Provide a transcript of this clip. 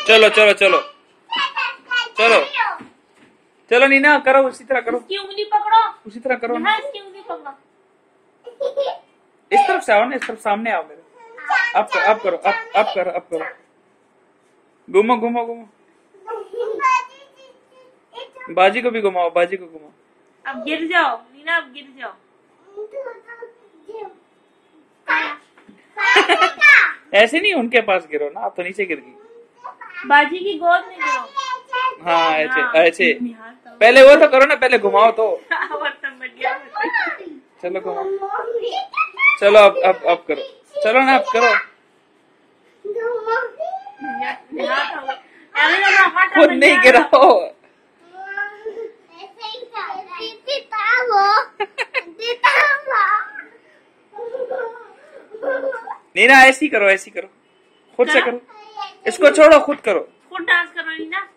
चलो चलो चलो चलो चलो नीना, करो उसी तरह करो। इसकी उंगली पकड़ो, उसी तरह करो ना। इसकी उंगली पकड़ो। इस तरफ से आओ ना, इस तरफ सामने आओ मेरे। अब करो, अब करो, अब करो, अब करो। घूमो घूमो घूमो। बाजी को भी घुमाओ, बाजी को घुमाओ। अब गिर जाओ नीना, अब गिर जाओ। ऐसे नहीं, उनके पास गिरो ना, आप तो नीचे गिर गई। बाजी की गोद में गिरो। हाँ ऐसे ऐसे। पहले वो तो करो ना, पहले घुमाओ तो। चलो घुमाओ। चलो अब करो। चलो ना, अब करो। खुद नहीं गिराओ। नीना ऐसी करो, ऐसी करो, खुद से करो। इसको छोड़ो, खुद करो। खुद डांस करो नीना।